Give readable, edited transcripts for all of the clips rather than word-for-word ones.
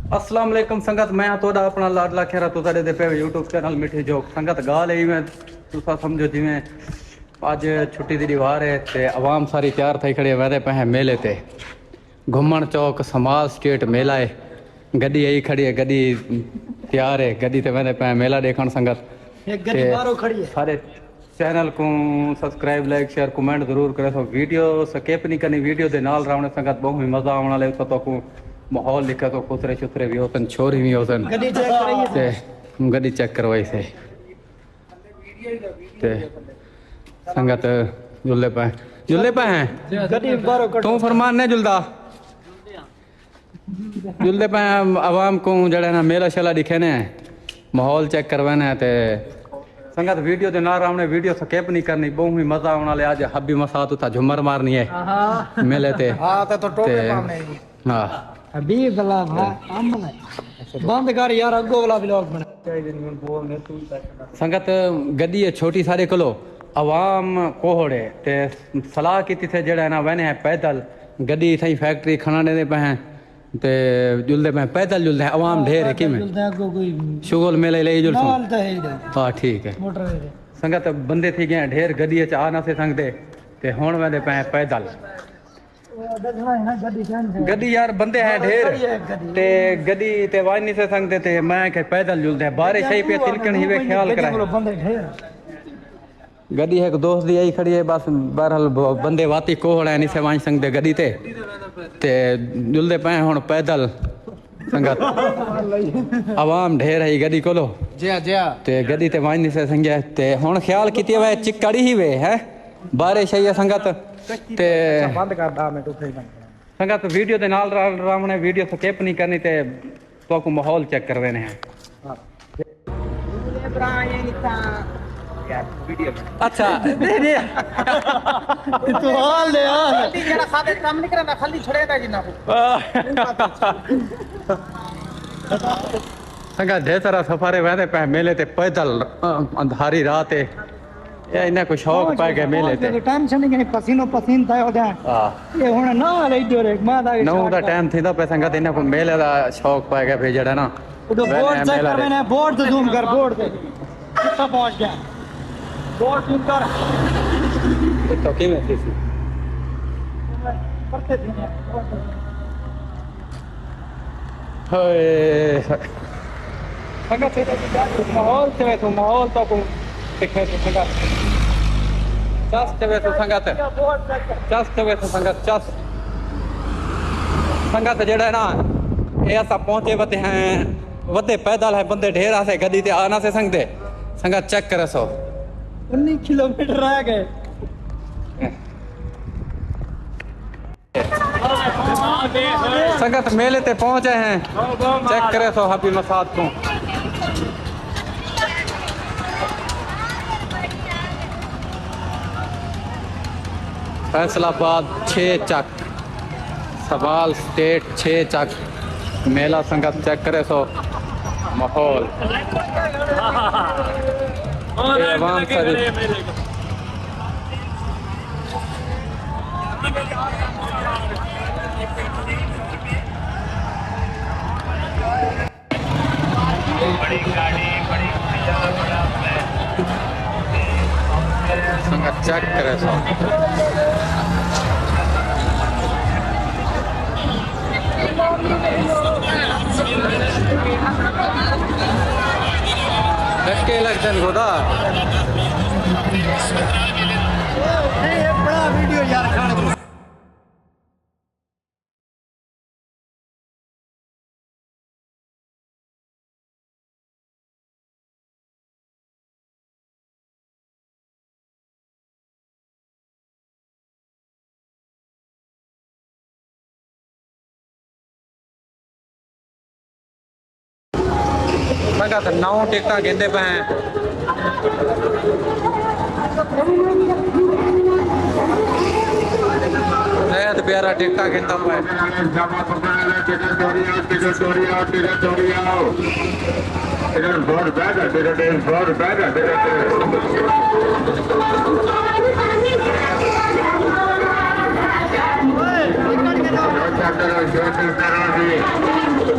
अस्सलाम वालेकुम संगत, मैं थोड़ा अपना लाडला खेरा तुसा दे पे यूट्यूब चैनल मिठी जोक संगत गाल है मैं तुसा समझो जिमें अज छुट्टी दी दीवार है ते आवाम सारी तैयार थी खड़ी वैदे पे मेले ते घुमन चौक समाल स्टेट मेला है। गड्डी आई खड़ी है, गड्डी तैयार है, गड्डी ते वैदे पे मेला देखण संगत खड़ी है। सारे चैनल को सब्सक्राइब लाइक शेयर कमेंट जरूर करे। सो वीडियो स्किप नहीं करनी, वीडियो दे नाल रावणे संगत बहुत ही मजा आने वाले तो माहौल लिखा तो खुसरे शुसरे भी होतन, छोरी भी होतन, गड्डी चेक करवाई से ते संगत जुल्ले पे हैं तू फरमान ने जुलदा जुल्ले पे आवाम को जड़े ना मेला शेला दिखे ने माहौल चेक करवाना ते संगत वीडियो दे नाल रावणे वीडियो स्किप नहीं करनी, बहुत ही मजा आने वाले। आज हब्बी मसात उता झुमर मारनी है मेले ते। हां तो टोपे पावने हां अभी बला बंद कर यार, अगो वाला व्लॉग बना संगत। गड्डी है छोटी सारे किलो आवाम कोहड़े ते सलाह की थे जड़ा ना वने पैदल गड्डी थई फैक्ट्री खाना दे पे हैं ते जुलदे पे पैदल जुलदे आवाम ढेर है कि में शुगल मेले ले जुल हां ठीक है संगत। बंदे थी गए ढेर गड्डी च आ ना से संगदे ते हुन वने पे पैदल गड्डी यार बंदे हैं ढेर ते गड्डी ते वाज नहीं से संगते ते मैं के पैदल जुलदे बारिश ही पे तिलकन ही वे ख्याल करा गड्डी है दोस्त दी आई खड़ी है बस। बहरहाल बंदे वाती कोहड़ा नहीं से वाज संगते गड्डी ते जुलदे पे हुन पैदल संगत। आवाम ढेर है गड्डी कोलो ते गड्डी ते वाज नहीं से संगे ते हुन ख्याल कीती वे चिकड़ी ही वे है बारिश है संगत ते बंद कर दा मैं संगत। वीडियो दे नाल रावणे वीडियो स्किप नहीं करनी ते तो को माहौल चेक कर देने हैं। अच्छा दे दे तू हाल दे यार जेड़ा सादे काम नहीं करना खाली छड़ेदा जिन्ना संगत। ढेर सारा सफारे वहदे पे मेले ते पैदल अंधारी रात है ये इन्हें कोई शौक पा गया मेले ते टेंशन नहीं पसीनो पसीन था हो जाए हां ये हुन ना ले डोरे मां दा नौ दा टाइम थींदा पे संगत इन्हें को मेले दा शौक पा गया फिर जड़ा ना बोर्ड चेक कर मैंने बोर्ड से जूम कर बोर्ड पे कितना पहुंच गया बोर्ड जूम कर तो की में थी करते थे होए संगत माहौल तो को दिखे तो संगत चस चवे तो संगत चस चवे तो संगत चस संगत जेड़ा ना ये असा पहुंचे वते हैं वते पैदल है बंदे ढेर आसे गड्डी ते आना से संगते संगत चेक करे सो 19 किलोमीटर रह गए संगत। मेले ते पहुंचे हैं चेक करे सो हबी मसाद को फैसलाबाद 6 चक समाल स्टेट 6 चक मेला संगत चेक करे सो माहौल आवाम सारी संगत चेक करे सो धक्के लगते हैं खुदा ये बड़ा वीडियो यार खाने संगत 9 टिकटा गेंदे पे हैं नया प्यारा टिकटा गेंदा पे Gracias.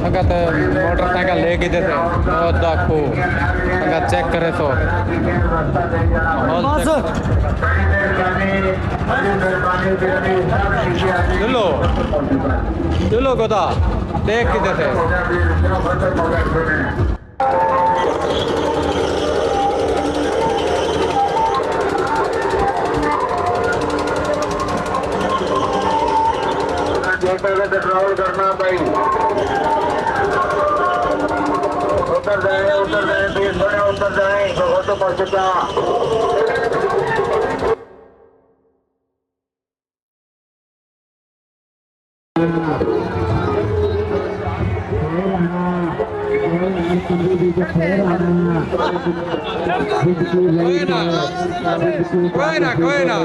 संगत मोटरसाइकिल ले गए थे बहुत दाखो संगत चेक करे तो चलो चलो गोदा देख किधर थे पेट्रोल करना भाई उतर जाए बीस बड़े उतर जाए तो पहुंच चुका कोई ना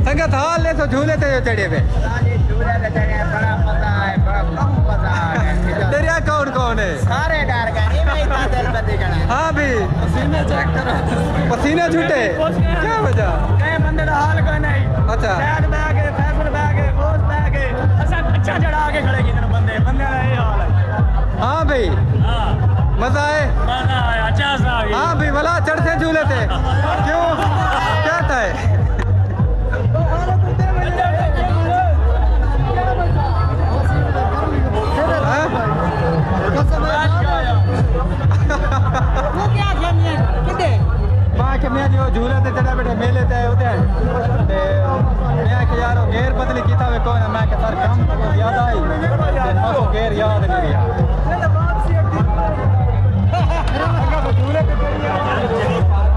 संगत हाल ले तो झूले थे चढ़े पे तेरा कौन कौन है सारे डर गए भाई दिल बंदी करा हाँ भी पसीने चेक करो पसीने छूटे क्या वजह कई बंदे का हाल कोई नहीं अच्छा सैड बैग है फैसल बैग है गोश्त बैग है अच्छा चढ़ा के खड़े किधर बंदे बंदे का यही हाल है हाँ भाई मजा आए अच्छा सा हाँ भाई भला चढ़ते झूले थे क्यों क्या था मैं जो झूले ते चढ़ा बैठे मेले ते होते ते मैं कि यार गेर बदली कीता वे कोई ना मैं कि सर काम तो याद आई ते मको गेर याद नहीं रहा झूले ते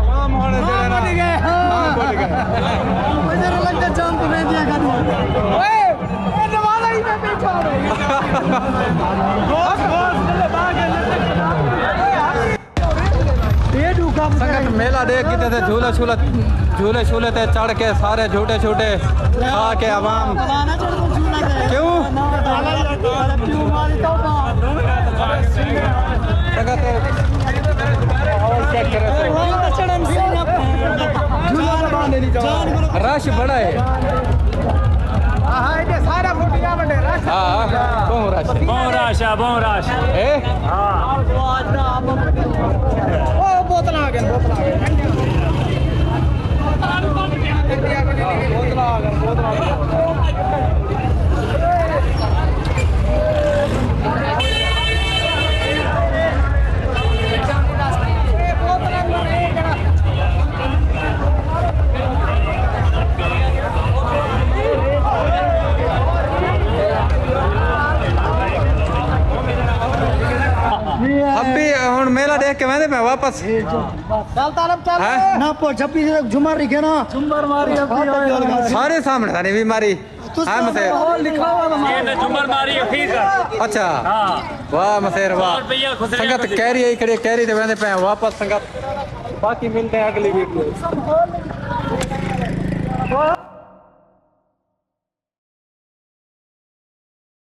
काम होने दे ना हां बोल गए मुझे लगता जान तो मैं दिया कर ओए ये जमाना ही में बैठा संगत मेला देख के थे झूले झूले थे चढ़ के सारे झूठे छूटे खा के आवाम क्यों संगत रश बड़ा है बहुत रश है बोतल आ मेला देख के मैं वापस चल तालब चल ना पो छप्पी से झुमर रखे ना झुमर मारी सारे सामने था भी मारी हाँ मसेर लिखा हुआ ये झुमर मारी फीस अच्छा वाह मसेर वाह संगत कह रही है कह रही थे वैसे पे वापस संगत बाकी मिलते हैं अगली वीडियो